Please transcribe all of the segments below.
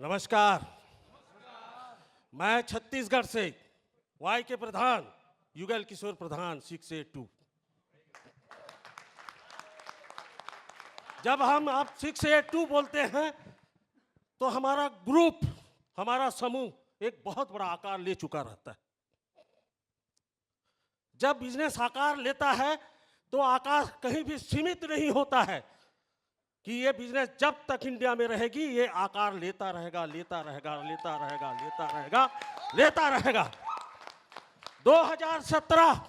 नमस्कार। मैं छत्तीसगढ़ से वाई के प्रधान युगल किशोर प्रधान 682। जब हम आप 682 बोलते हैं तो हमारा ग्रुप, हमारा समूह एक बहुत बड़ा आकार ले चुका रहता है। जब बिजनेस आकार लेता है तो आकार कहीं भी सीमित नहीं होता है कि ये बिजनेस जब तक इंडिया में रहेगी ये आकार लेता रहेगा, लेता रहेगा, लेता रहेगा, लेता रहेगा, लेता रहेगा। 2017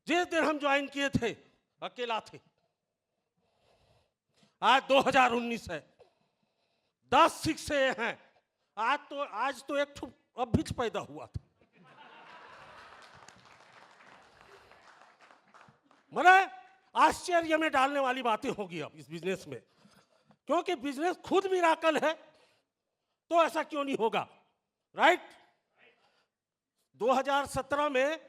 जिस दिन हम ज्वाइन किए थे अकेला थे, आज 2019 है, 10 शिक्षे हैं। आज तो एक अभिच पैदा हुआ था। मने आश्चर्य में डालने वाली बातें होगी अब इस बिजनेस में, क्योंकि बिजनेस खुद मिराकल है तो ऐसा क्यों नहीं होगा, राइट? 2017 में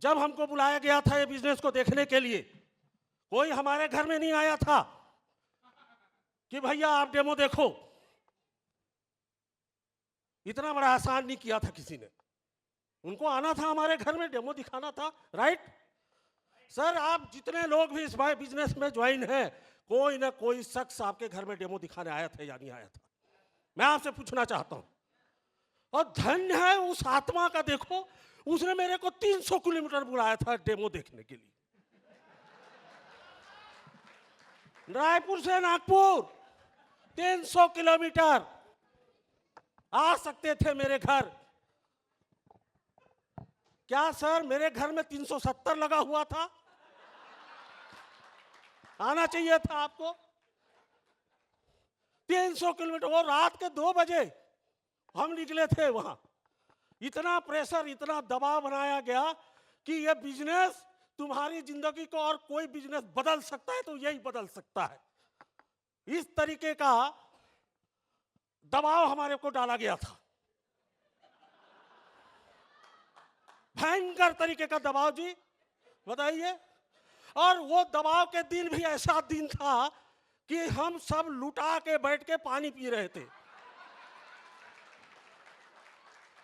जब हमको बुलाया गया था ये बिजनेस को देखने के लिए, कोई हमारे घर में नहीं आया था कि भैया आप डेमो देखो। इतना बड़ा आसान नहीं किया था किसी ने। उनको आना था हमारे घर में, डेमो दिखाना था, राइट? सर, आप जितने लोग भी इस बिजनेस में ज्वाइन हैं, कोई ना कोई शख्स आपके घर में डेमो दिखाने आया था या नहीं आया था? मैं आपसे पूछना चाहता हूं। और धन्य है उस आत्मा का, देखो उसने मेरे को 300 किलोमीटर बुलाया था डेमो देखने के लिए। रायपुर से नागपुर 300 किलोमीटर आ सकते थे मेरे घर। क्या सर मेरे घर में 370 लगा हुआ था? आना चाहिए था आपको। 300 किलोमीटर, और रात के 2 बजे हम निकले थे वहां। इतना प्रेशर, इतना दबाव बनाया गया कि यह बिजनेस तुम्हारी जिंदगी को और कोई बिजनेस बदल सकता है तो यही बदल सकता है। इस तरीके का दबाव हमारे को डाला गया था, भयंकर तरीके का दबाव जी, बताइए। और वो दबाव के दिन भी ऐसा दिन था कि हम सब लुटा के बैठ के पानी पी रहे थे।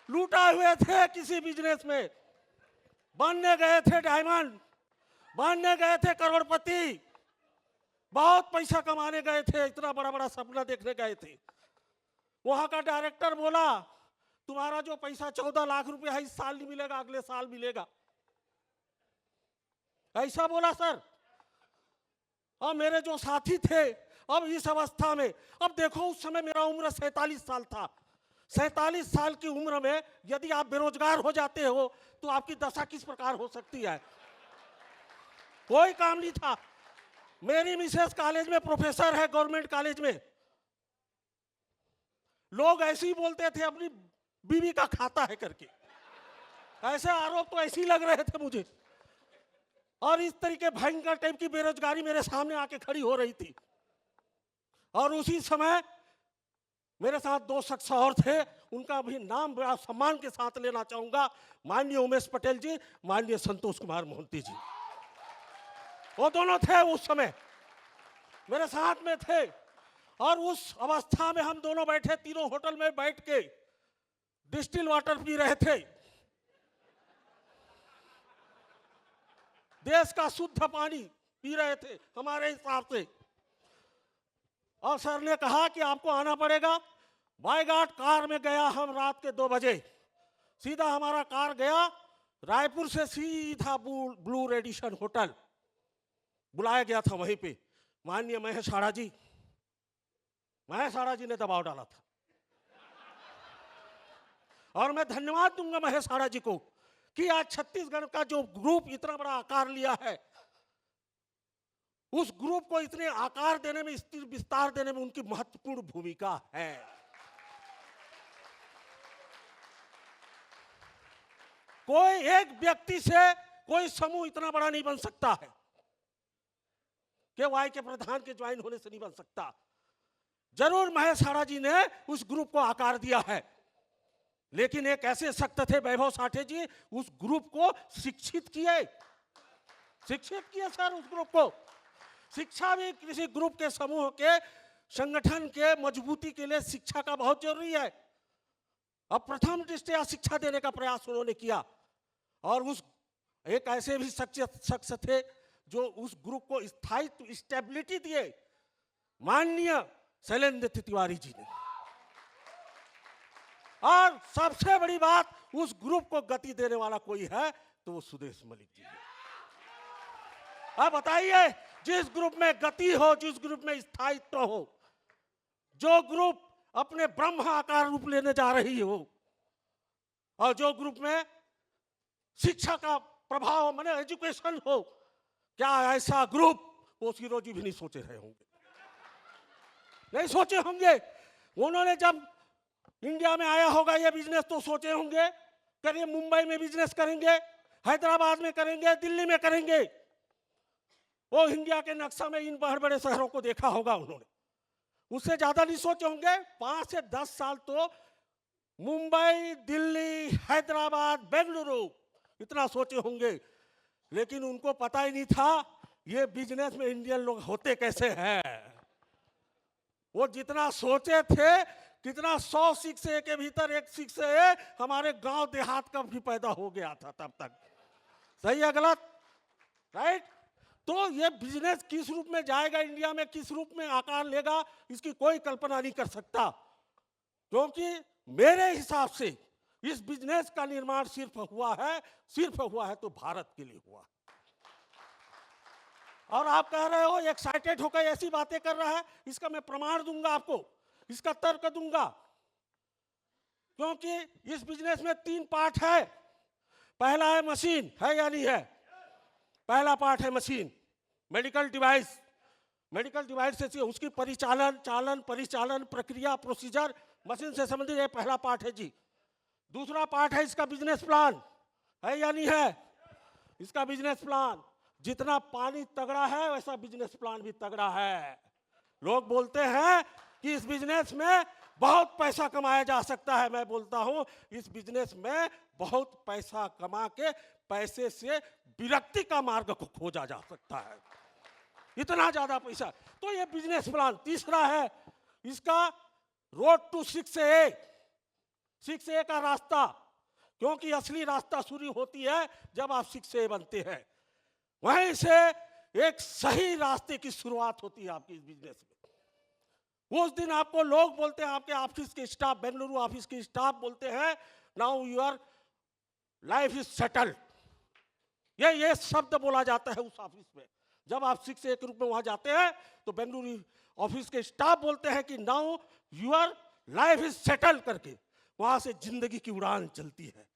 लूटा हुए थे किसी बिजनेस में, बनने गए थे डायमंड, बनने गए थे करोड़पति, बहुत पैसा कमाने गए थे, इतना बड़ा बड़ा सपना देखने गए थे। वहां का डायरेक्टर बोला तुम्हारा जो पैसा 14 लाख रुपया है इस साल नहीं मिलेगा, अगले साल मिलेगा, ऐसा बोला सर। और मेरे जो साथी थे अब इस अवस्था में, अब देखो उस समय मेरा उम्र 47 साल था। 47 साल की उम्र में यदि आप बेरोजगार हो जाते हो तो आपकी दशा किस प्रकार हो सकती है? कोई काम नहीं था। मेरी मिसेस कॉलेज में प्रोफेसर है, गवर्नमेंट कॉलेज में। लोग ऐसे ही बोलते थे अपनी बीवी का खाता है करके, ऐसे आरोप तो ऐसे ही लग रहे थे मुझे। और इस तरीके भयंकर टाइप की बेरोजगारी मेरे सामने आके खड़ी हो रही थी। और उसी समय मेरे साथ 2 शख्स और थे, उनका भी नाम बड़ा सम्मान के साथ लेना चाहूंगा, माननीय उमेश पटेल जी, माननीय संतोष कुमार मोहंती जी। वो दोनों थे उस समय मेरे साथ में थे। और उस अवस्था में हम दोनों बैठे, तीनों होटल में बैठ के डिस्टिल वाटर पी रहे थे, देश का शुद्ध पानी पी रहे थे हमारे हिसाब से। और सर ने कहा कि आपको आना पड़ेगा। बाईघाट कार में गया हम रात के 2 बजे, सीधा हमारा कार गया रायपुर से सीधा ब्लू रेडिशन होटल, बुलाया गया था वहीं पे। माननीय महेश आड़ा जी, महेश आड़ा जी ने दबाव डाला था। और मैं धन्यवाद दूंगा महेश आड़ा जी को कि आज छत्तीसगढ़ का जो ग्रुप इतना बड़ा आकार लिया है, उस ग्रुप को इतने आकार देने में, विस्तार देने में उनकी महत्वपूर्ण भूमिका है। कोई एक व्यक्ति से कोई समूह इतना बड़ा नहीं बन सकता है कि वाई के प्रधान के ज्वाइन होने से नहीं बन सकता। जरूर महेश आड़ा जी ने उस ग्रुप को आकार दिया है, लेकिन एक ऐसे शख्स थे वैभव साठे जी, उस ग्रुप को शिक्षित किए सर। उस ग्रुप को शिक्षा भी किसी ग्रुप के समूह के संगठन के मजबूती के लिए शिक्षा का बहुत जरूरी है। अब प्रथम दृष्टया शिक्षा देने का प्रयास उन्होंने किया और उस एक ऐसे भी शख्स थे जो उस ग्रुप को स्थायित्व स्टेबिलिटी दिए, माननीय शैलेंद्र तिवारी जी ने। और सबसे बड़ी बात, उस ग्रुप को गति देने वाला कोई है तो वो सुदेश मलिक जी है। अब बताइए, जिस ग्रुप में गति हो, जिस ग्रुप में स्थायित्व हो, जो ग्रुप अपने ब्रह्म आकार रूप लेने जा रही हो, और जो ग्रुप में शिक्षा का प्रभाव माने एजुकेशन हो, क्या ऐसा ग्रुप वो सीरो जी भी नहीं सोचे रहे होंगे, नहीं सोचे होंगे। उन्होंने जब इंडिया में आया होगा ये बिजनेस तो सोचे होंगे करिए मुंबई में बिजनेस करेंगे, हैदराबाद में करेंगे, दिल्ली में करेंगे। वो इंडिया के नक्शा में इन बड़े बड़े शहरों को देखा होगा उन्होंने, उससे ज्यादा नहीं सोचे होंगे। 5 से 10 साल तो मुंबई, दिल्ली, हैदराबाद, बेंगलुरु इतना सोचे होंगे, लेकिन उनको पता ही नहीं था ये बिजनेस में इंडियन लोग होते कैसे हैं। वो जितना सोचे थे, कितना 100 शिक्षे के भीतर एक शिक्षे हमारे गांव देहात का भी पैदा हो गया था तब तक। सही है गलत? राइट? तो ये बिजनेस किस रूप में जाएगा, इंडिया में किस रूप में आकार लेगा, इसकी कोई कल्पना नहीं कर सकता। क्योंकि मेरे हिसाब से इस बिजनेस का निर्माण सिर्फ हुआ है तो भारत के लिए हुआ। और आप कह रहे हो एक्साइटेड होकर ऐसी बातें कर रहा है, इसका मैं प्रमाण दूंगा आपको, इसका तर्क दूंगा। क्योंकि इस बिजनेस में 3 पार्ट है। पहला है मशीन, है या नहीं है? पहला पार्ट है machine, medical device. Medical device से उसकी परिचालन प्रक्रिया, प्रोसीजर मशीन से संबंधित ये पहला पार्ट है जी। दूसरा पार्ट है इसका बिजनेस प्लान, है या नहीं है? इसका बिजनेस प्लान, जितना पानी तगड़ा है वैसा बिजनेस प्लान भी तगड़ा है। लोग बोलते हैं कि इस बिजनेस में बहुत पैसा कमाया जा सकता है। मैं बोलता हूं इस बिजनेस में बहुत पैसा कमा के पैसे से विरक्ति का मार्ग को खोजा जा सकता है, इतना ज्यादा पैसा। तो ये बिजनेस प्लान। तीसरा है इसका रोड टू 6A का रास्ता, क्योंकि असली रास्ता शुरू होती है जब आप 6A बनते हैं, वहीं से एक सही रास्ते की शुरुआत होती है आपकी इस बिजनेस में। उस दिन आपको लोग बोलते हैं, आपके ऑफिस के स्टाफ, बेंगलुरु ऑफिस के स्टाफ बोलते हैं now your life is settled. ये शब्द बोला जाता है उस ऑफिस में। जब आप 6A के रूप में वहां जाते हैं तो बेंगलुरु ऑफिस के स्टाफ बोलते हैं कि now your life is settled करके वहां से जिंदगी की उड़ान चलती है।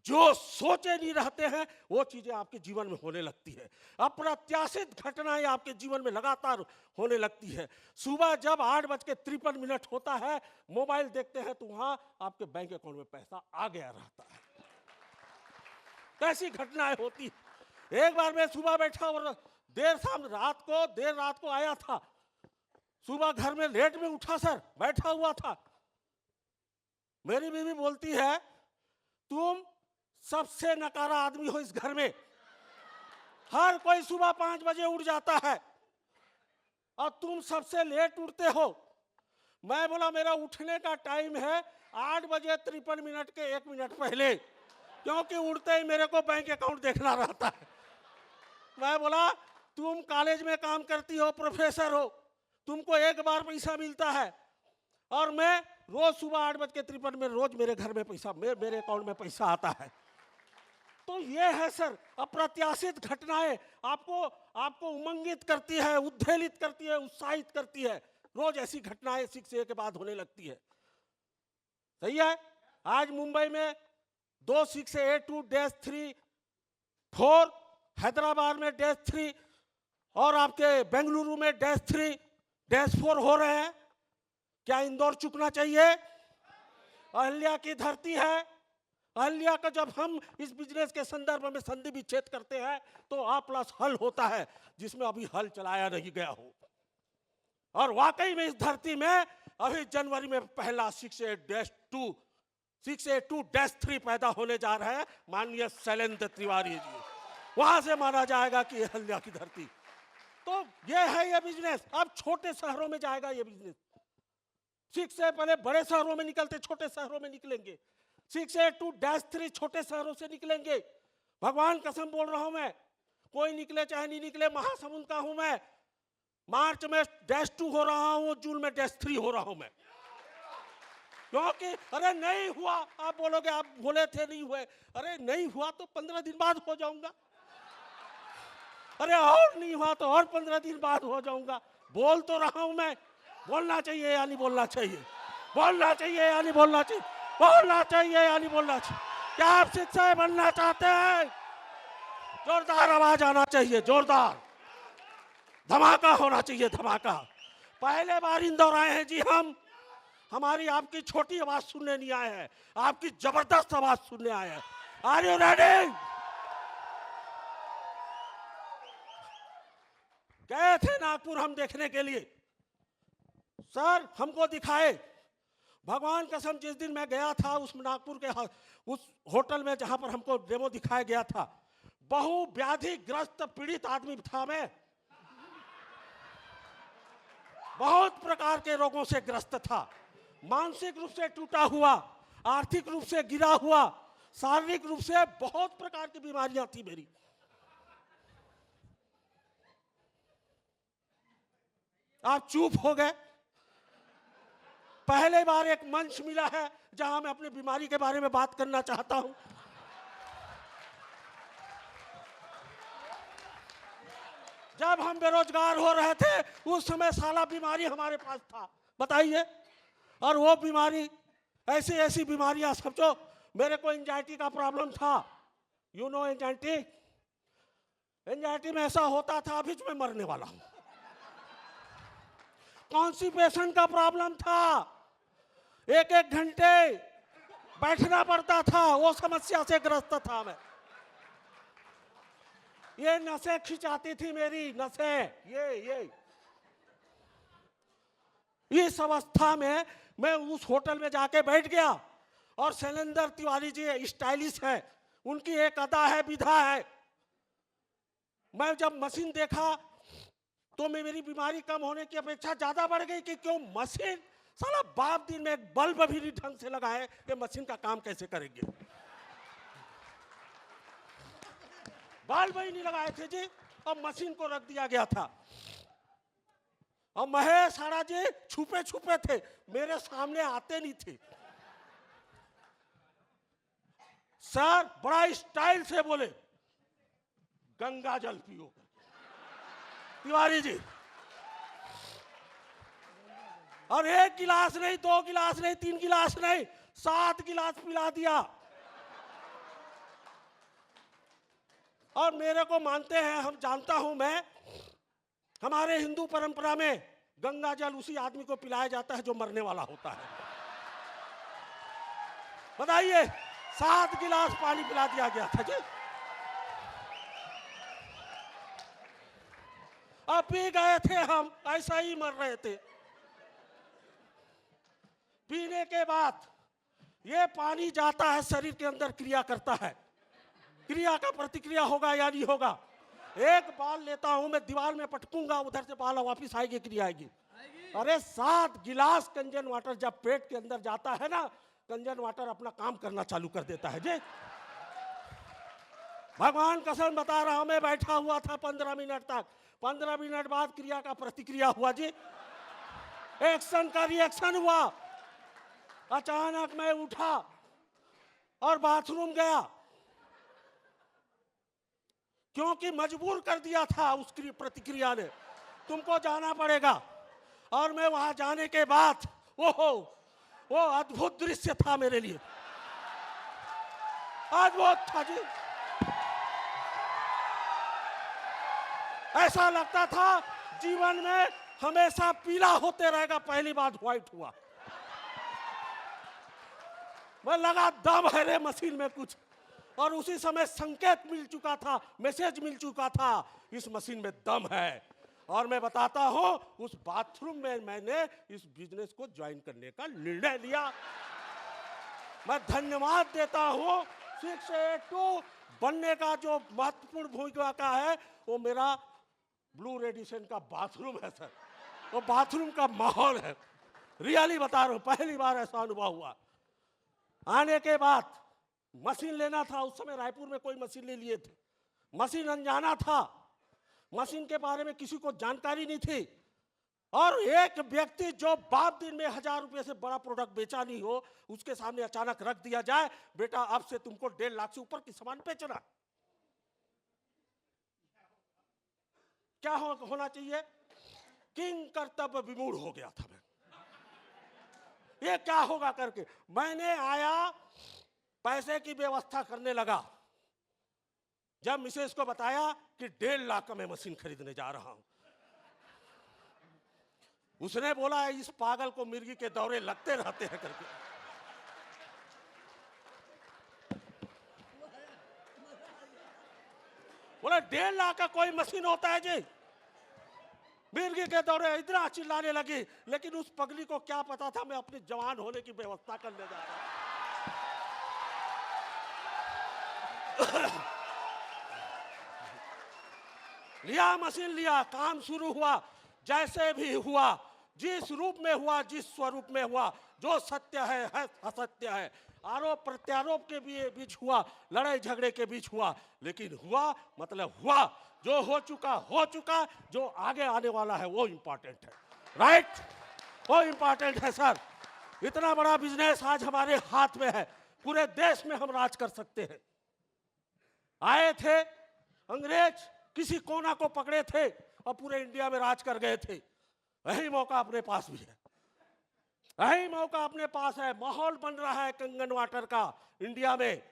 जो सोचे नहीं रहते हैं वो चीजें आपके जीवन में होने लगती है। अप्रत्याशित घटनाएं आपके जीवन में लगातार होने लगती है। सुबह जब 8:53 होता है, मोबाइल देखते हैं तो वहां आपके बैंक अकाउंट में पैसा आ गया रहता है। कैसी घटनाएं होती। एक बार मैं सुबह बैठा और देर रात को आया था। सुबह घर में लेट में उठा सर, बैठा हुआ था। मेरी बीवी बोलती है तुम सबसे नकारा आदमी हो इस घर में, हर कोई सुबह 5 बजे उठ जाता है और तुम सबसे लेट उठते हो। मैं बोला मेरा उठने का टाइम है 8:53 के 1 मिनट पहले, क्योंकि उठते ही मेरे को बैंक अकाउंट देखना रहता है। मैं बोला तुम कॉलेज में काम करती हो, प्रोफेसर हो, तुमको एक बार पैसा मिलता है और मैं रोज सुबह 8:53 में रोज मेरे घर में पैसा, मेरे अकाउंट में पैसा आता है। तो ये है सर, अप्रत्याशित घटनाएं आपको उमंगित करती है, उद्वेलित करती है, उत्साहित करती है। रोज ऐसी घटनाएं 6A के बाद होने लगती है। सही है? आज मुंबई में 2 6A2-3-4, हैदराबाद में -3 और आपके बेंगलुरु में -3-4 हो रहे हैं। क्या इंदौर चुकना चाहिए? अहल्या की धरती है। अहल्या का जब हम इस बिजनेस के संदर्भ में संधि विच्छेद करते हैं तो A+ हल होता है, जिसमें अभी हल चलाया नहीं गया हो। और वाकई में इस धरती में अभी जनवरी में पहला 6A2-3 पैदा होने जा रहा है, माननीय शैलेंद्र तिवारी जी। वहां से माना जाएगा कि अहल्या की धरती। तो ये है ये बिजनेस। अब छोटे शहरों में जाएगा ये बिजनेस। 6 से पहले बड़े शहरों में निकलते, छोटे शहरों में निकलेंगे। 6A to -3 छोटे शहरों से निकलेंगे। भगवान कसम बोल रहा हूं मैं, कोई निकले चाहे नहीं निकले, महासमुंद का हूं मैं। मार्च में -2 हो रहा हूं, जून में -3 हो रहा हूं मैं। क्योंकि अरे नहीं हुआ, आप बोलोगे आप बोले थे नहीं हुए, अरे नहीं हुआ तो 15 दिन बाद हो जाऊंगा, अरे और नहीं हुआ तो और 15 दिन बाद हो जाऊंगा। बोल तो रहा हूं मैं। बोलना चाहिए या नहीं बोलना चाहिए, बोलना चाहिए या नहीं बोलना चाहिए, बोलना चाहिए या नहीं बोलना चाहिए। क्या आप शिक्षक बनना चाहते हैं? जोरदार आवाज आना चाहिए, जोरदार धमाका होना चाहिए, धमाका। पहले बार इंदौर आए हैं जी हम। हमारी आपकी छोटी आवाज सुनने नहीं आए हैं, आपकी जबरदस्त आवाज सुनने आए हैं। Are you ready? गए थे नागपुर हम देखने के लिए, सर हमको दिखाए। भगवान कसम जिस दिन मैं गया था उस नागपुर के उस होटल में जहां पर हमको डेमो दिखाया गया था, बहुव्याधि ग्रस्त पीड़ित आदमी था मैं। बहुत प्रकार के रोगों से ग्रस्त था, मानसिक रूप से टूटा हुआ, आर्थिक रूप से गिरा हुआ, शारीरिक रूप से बहुत प्रकार की बीमारियां थी मेरी। आप चुप हो गए। पहले बार एक मंच मिला है जहां मैं अपनी बीमारी के बारे में बात करना चाहता हूं। जब हम बेरोजगार हो रहे थे उस समय साला बीमारी हमारे पास था, बताइए। और वो बीमारी ऐसी ऐसी बीमारियां, समझो मेरे को एंजाइटी का प्रॉब्लम था। You know anxiety? एंजाइटी में ऐसा होता था अभी मैं मरने वाला हूं। कॉन्स्टिपेशन का प्रॉब्लम था, 1-1 घंटे बैठना पड़ता था, वो समस्या से ग्रस्त था मैं। ये नसें खिंचाती थी मेरी नसें, ये इस अवस्था में मैं उस होटल में जाके बैठ गया। और शैलेंद्र तिवारी जी स्टाइलिश है, उनकी एक अदा है, विधा है। मैं जब मशीन देखा तो मेरी बीमारी कम होने की अपेक्षा ज्यादा बढ़ गई कि क्यों मशीन, साला बाप दिन में एक बल्ब भी नहीं ढंग से लगाए कि मशीन का काम कैसे करेंगे। बल्ब ही नहीं लगाए थे जी, और मशीन को रख दिया गया था। और महेश आड़ा जी छुपे छुपे थे, मेरे सामने आते नहीं थे। सर बड़ा स्टाइल से बोले गंगा जल पियो। तिवारी जी, और 1 गिलास नहीं, 2 गिलास नहीं, 3 गिलास नहीं, 7 गिलास पिला दिया। और मेरे को मानते हैं, हम जानता हूं मैं, हमारे हिंदू परंपरा में गंगा जल उसी आदमी को पिलाया जाता है जो मरने वाला होता है। बताइए, 7 गिलास पानी पिला दिया गया था जी। अब पी गए थे हम, ऐसा ही मर रहे थे। पीने के बाद ये पानी जाता है शरीर के अंदर, क्रिया करता है। क्रिया का प्रतिक्रिया होगा या नहीं होगा? एक बाल लेता हूं मैं, दीवार में पटकूंगा, उधर से बाल वापिस आएगी, क्रिया आएगी। अरे 7 गिलास कंजन वाटर जब पेट के अंदर जाता है ना, कंजन वाटर अपना काम करना चालू कर देता है जी। भगवान कसम बता रहा हूं, मैं बैठा हुआ था 15 मिनट तक। 15 मिनट बाद क्रिया का प्रतिक्रिया हुआ जी, एक्शन का रिएक्शन हुआ। अचानक मैं उठा और बाथरूम गया, क्योंकि मजबूर कर दिया था उस प्रतिक्रिया ने, तुमको जाना पड़ेगा। और मैं वहां जाने के बाद वो अद्भुत दृश्य था मेरे लिए, अद्भुत था जी। ऐसा लगता था जीवन में हमेशा पीला होते रहेगा, पहली बार व्हाइट हुआ। मैं लगा दम है रे मशीन में कुछ, और उसी समय संकेत मिल चुका था, मैसेज मिल चुका था, इस मशीन में दम है। और मैं बताता हूं, उस बाथरूम में मैंने इस बिजनेस को ज्वाइन करने का निर्णय लिया। मैं धन्यवाद देता हूं 682 बनने का जो महत्वपूर्ण भूमिका का है, वो मेरा ब्लू रेडिशन का बाथरूम है सर, वो बाथरूम का माहौल है। रियली बता रहा हूं, पहली बार ऐसा अनुभव हुआ। आने के बाद मशीन लेना था, उस समय रायपुर में कोई मशीन ले लिए थे, मशीन अनजाना था, मशीन के बारे में किसी को जानकारी नहीं थी, और एक व्यक्ति जो बाप दिन में 1000 रुपए से बड़ा प्रोडक्ट बेचा नहीं हो, उसके सामने अचानक रख दिया जाए, बेटा अब से तुमको 1.5 लाख से ऊपर की सामान बेचना। क्या होना चाहिए? किंग कर्तव्य विमूढ़ हो गया था मैं, ये क्या होगा करके। मैंने आया, पैसे की व्यवस्था करने लगा। जब मिसेस को बताया कि 1.5 लाख का मैं मशीन खरीदने जा रहा हूं, उसने बोला इस पागल को मिर्गी के दौरे लगते रहते हैं करके। बोला 1.5 लाख का कोई मशीन होता है जी? मिर्गी के दौरे, इतना चिल्लाने लगी। लेकिन उस पगली को क्या पता था मैं अपने जवान होने की व्यवस्था करने जा रहा हूं। लिया मशीन, लिया, काम शुरू हुआ। जैसे भी हुआ, जिस रूप में हुआ, जिस स्वरूप में हुआ, जो सत्य है असत्य है, आरोप प्रत्यारोप के बीच हुआ, लड़ाई झगड़े के बीच हुआ, लेकिन हुआ मतलब हुआ। जो हो चुका, जो आगे आने वाला है वो इंपॉर्टेंट है, राइट? वो इंपॉर्टेंट है सर। इतना बड़ा बिजनेस आज हमारे हाथ में है, पूरे देश में हम राज कर सकते हैं। आए थे अंग्रेज, किसी कोना को पकड़े थे और पूरे इंडिया में राज कर गए थे। यही मौका अपने पास भी है, यही मौका अपने पास है। माहौल बन रहा है कंगन वाटर का, इंडिया में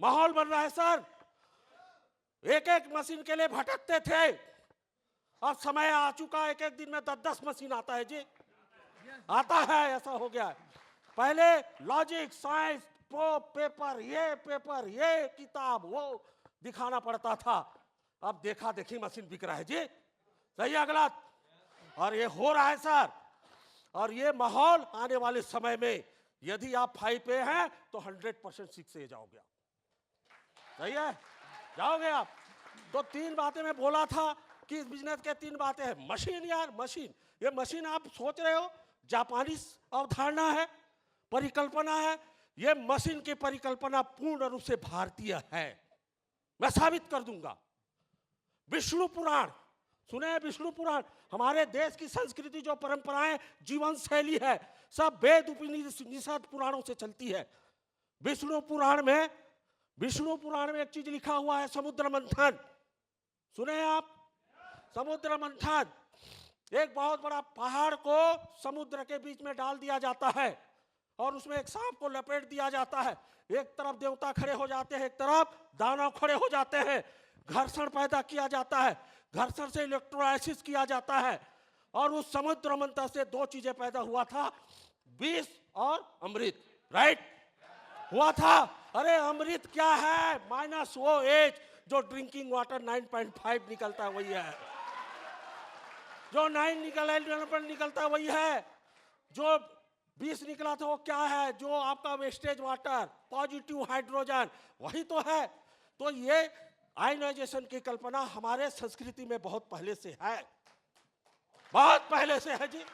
माहौल बन रहा है सर। एक एक मशीन के लिए भटकते थे, अब समय आ चुका, एक एक दिन में 10-10 मशीन आता है जी, आता है, ऐसा हो गया है। पहले लॉजिक, साइंस, पेपर, ये किताब, वो दिखाना पड़ता था। अब देखा देखी मशीन बिक रहा है जी, सही है गलत? और ये हो रहा है सर। और ये माहौल आने वाले समय में, यदि आप 5 पे हैं तो 100% 6 से जाओगे आप, सही है? जाओगे आप। तो 3 बातें मैं बोला था कि इस बिजनेस के 3 बातें हैं। मशीन यार, मशीन, ये मशीन आप सोच रहे हो जापानी अवधारणा है, परिकल्पना है। ये मशीन की परिकल्पना पूर्ण रूप से भारतीय है, मैं साबित कर दूंगा। विष्णु पुराण सुने हैं? विष्णु पुराण हमारे देश की संस्कृति, जो परंपराएं, जीवन शैली है, सब वेद उपनिषद पुराणों से चलती है। विष्णु पुराण में एक चीज लिखा हुआ है, समुद्र मंथन। सुने हैं आप? समुद्र मंथन, एक बहुत बड़ा पहाड़ को समुद्र के बीच में डाल दिया जाता है और उसमें एक सांप को लपेट दिया जाता है। एक तरफ देवता खड़े हो जाते हैं, एक तरफ दानव खड़े हो जाते हैं। घर्षण पैदा किया जाता है, घर्षण से इलेक्ट्रोलाइसिस किया जाता है, और उस समुद्र मंथन से 2 चीजें पैदा हुआ था, विष और अमृत, राइट? हुआ था। अरे अमृत क्या है? -OH, जो ड्रिंकिंग वाटर 9.5 निकलता है वही है, जो 9 निकलता है वही है। जो 20 निकला था वो क्या है? जो आपका वेस्टेज वाटर, पॉजिटिव हाइड्रोजन, वही तो है। तो ये आयनाइजेशन की कल्पना हमारे संस्कृति में बहुत पहले से है, बहुत पहले से है जी।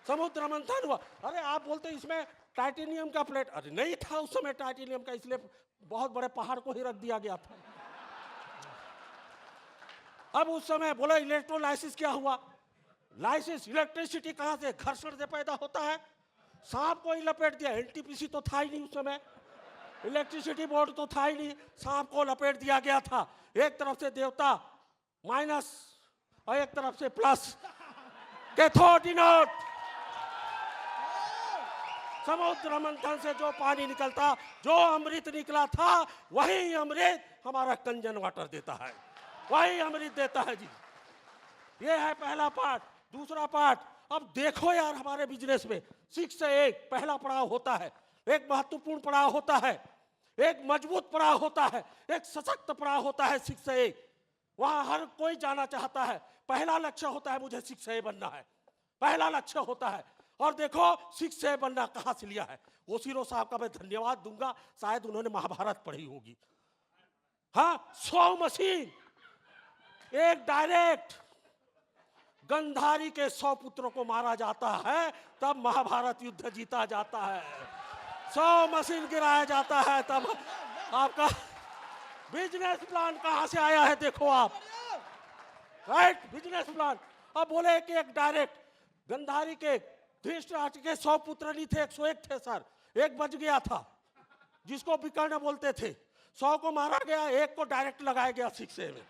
समुद्र मंथन हुआ। अरे आप बोलते इसमें टाइटेनियम का प्लेट, अरे नहीं था उस समय टाइटेनियम का, इसलिए बहुत बड़े पहाड़ को ही रख दिया गया था। अब उस समय बोला इलेक्ट्रोलाइसिस क्या हुआ? लाइसिस, इलेक्ट्रिसिटी कहां से? घर्षण से पैदा होता है। सांप को ही लपेट दिया, एनटीपीसी तो था ही नहीं उस समय, इलेक्ट्रिसिटी बोर्ड तो था ही नहीं, सांप को लपेट दिया गया था। एक तरफ से देवता माइनस और एक तरफ से प्लस, कैथोड एनोड। समुद्र मंथन से जो पानी निकलता, जो अमृत निकला था, वही अमृत हमारा कंजन वाटर देता है, वही अमृत देता है जी। ये है पहला पार्ट। दूसरा पार्ट, अब देखो यार हमारे बिजनेस में 6 से 1 पहला पड़ाव होता है, एक महत्वपूर्ण पड़ाव होता है, एक मजबूत पड़ाव होता है, एक सशक्त पड़ाव होता है 6 से 1। वहां हर कोई जाना चाहता है, पहला लक्ष्य होता है मुझे 6 से 1 बनना है, पहला लक्ष्य होता है। और देखो 6 से 1 बनना कहां से लिया है? ओसिरो साहब का मैं धन्यवाद दूंगा, शायद उन्होंने महाभारत पढ़ी होगी। हाँ, 100 मशीन, एक डायरेक्ट, गंधारी के 100 पुत्रों को मारा जाता है तब महाभारत युद्ध जीता जाता है। 100 मशीन गिराया जाता है तब आपका बिजनेस प्लान कहां से आया है देखो आप, राइट? Business plan. अब बोले कि एक डायरेक्ट गंधारी के धृतराष्ट्र के 100 पुत्र नहीं थे, 101 थे सर, एक बच गया था जिसको विकर्ण बोलते थे। 100 को मारा गया, एक को डायरेक्ट लगाया गया शिक्षे में।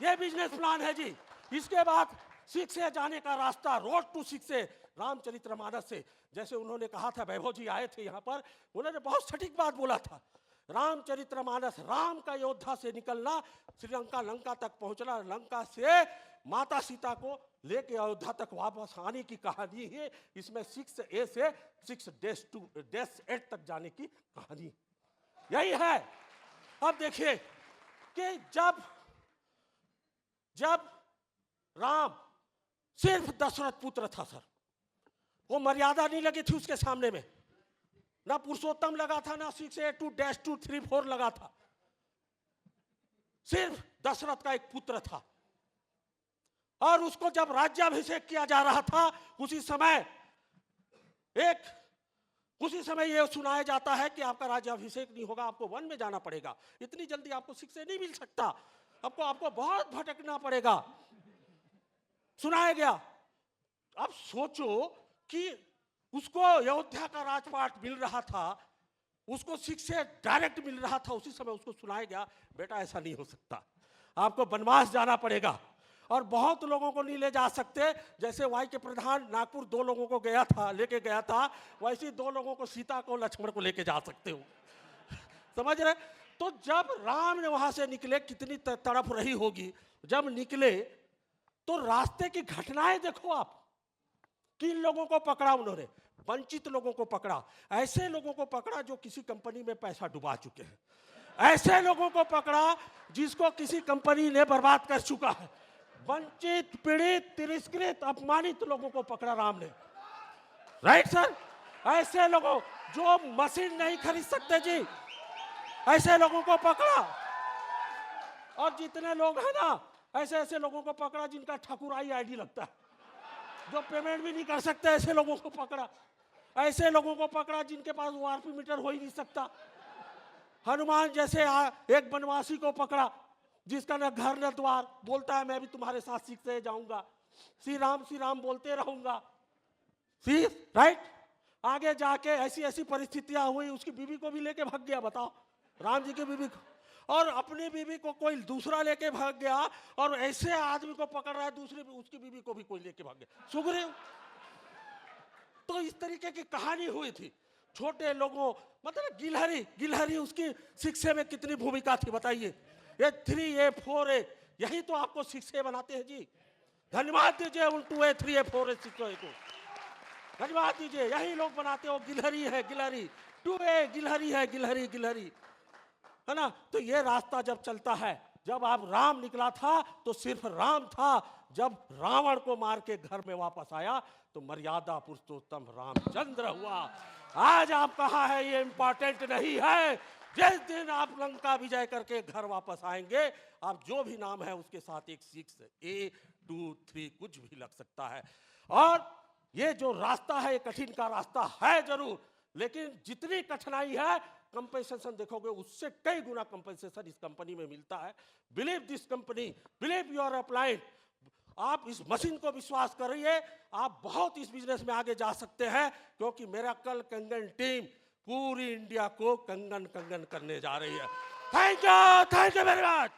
ये बिजनेस प्लान है जी। इसके बाद शिक्षे जाने का रास्ता, रोड टू शिक्षे, रामचरितमानस से, जैसे उन्होंने कहा था, वैभव जी आए थे यहाँ पर, उन्होंने बहुत सटीक बात बोला था। रामचरितमानस, राम का योद्धा से निकलना, श्रीलंका लंका तक पहुंचना, लंका से माता सीता को लेके अयोध्या तक वापस आने की कहानी है। इसमें 6A से 6-8 तक जाने की कहानी यही है। अब देखिए कि जब राम सिर्फ दशरथ पुत्र था सर, वो मर्यादा नहीं लगी थी उसके सामने में, ना पुरुषोत्तम लगा था, ना 6A2-2-3-4 लगा था, सिर्फ दशरथ का एक पुत्र था। और उसको जब राज्याभिषेक किया जा रहा था, उसी समय यह सुनाया जाता है कि आपका राज्याभिषेक नहीं होगा, आपको वन में जाना पड़ेगा, इतनी जल्दी आपको शिक्षा नहीं मिल सकता, आपको बहुत भटकना पड़ेगा, सुनाया गया। अब सोचो कि उसको अयोध्या का राजपाट मिल रहा था, उसको शिक्षा डायरेक्ट मिल रहा था, उसी समय उसको सुनाया गया, बेटा ऐसा नहीं हो सकता, आपको वनवास जाना पड़ेगा। और बहुत लोगों को नहीं ले जा सकते, जैसे वाई के प्रधान नागपुर 2 लोगों को लेके गया था, वैसे 2 लोगों को, सीता को, लक्ष्मण को लेके जा सकते हो, समझ रहे? तो जब राम ने वहां से निकले, कितनी तड़प रही होगी जब निकले, तो रास्ते की घटनाएं देखो आप। किन लोगों को पकड़ा उन्होंने? वंचित लोगों को पकड़ा, ऐसे लोगों को पकड़ा जो किसी कंपनी में पैसा डुबा चुके हैं, ऐसे लोगों को पकड़ा जिसको किसी कंपनी ने बर्बाद कर चुका है, वंचित, पीड़ित, तिरस्कृत, अपमानित लोगों को पकड़ा राम ने, राइट सर? ऐसे लोगों जो मशीन नहीं खरीद सकते जी, ऐसे लोगों को पकड़ा। और जितने लोग हैं ना, ऐसे लोगों को पकड़ा जिनका ठाकुराई आईडी लगता है, जो पेमेंट भी नहीं कर सकते, ऐसे लोगों को पकड़ा। ऐसे लोगों को पकड़ा जिनके पास ORP मीटर हो ही नहीं सकता। हनुमान जैसे एक वनवासी को पकड़ा जिसका न घर न द्वार, बोलता है मैं भी तुम्हारे साथ सीखते जाऊंगा, श्री राम बोलते रहूंगा, राइट? आगे जाके ऐसी परिस्थितियां हुई, उसकी बीवी को भी लेके भाग गया, बताओ, राम जी की बीवी को, और अपनी बीवी को कोई दूसरा लेके भाग गया, और ऐसे आदमी को पकड़ रहा है, दूसरी उसकी बीवी को भी कोई लेके भाग गया, सुग्रीव। तो इस तरीके की कहानी हुई थी। छोटे लोगों, मतलब गिलहरी उसकी शिक्षा में कितनी भूमिका थी बताइए। ये 3A 4A यही तो आपको शिक्षे बनाते हैं जी। धन्यवाद दीजिए उन 2A 3A 4A शिक्षकों को, धन्यवाद दीजिए, यही लोग बनाते हो। गिलहरी है, गिलहरी 2A, गिलहरी है, गिलहरी है ना। तो ये रास्ता जब चलता है, जब आप राम निकला था तो सिर्फ राम था, जब रावण को मार के घर में वापस आया तो मर्यादा पुरुषोत्तम रामचंद्र हुआ। आज आप कहा है ये इंपॉर्टेंट नहीं है। जिस दिन आप लंका विजय करके घर वापस आएंगे, आप जो भी नाम है उसके साथ एक 6A2-3 कुछ भी लग सकता है। और ये जो रास्ता है, ये कठिन का रास्ता है जरूर, लेकिन जितनी कठिनाई है, कंपेंसेशन देखोगे उससे कई गुना कंपेंसेशन इस कंपनी में मिलता है। Believe this company, believe your upline. आप इस मशीन को विश्वास करिए, आप बहुत इस बिजनेस में आगे जा सकते हैं, क्योंकि मिरेकल कंगन टीम पूरी इंडिया को कंगन करने जा रही है। Thank you very much.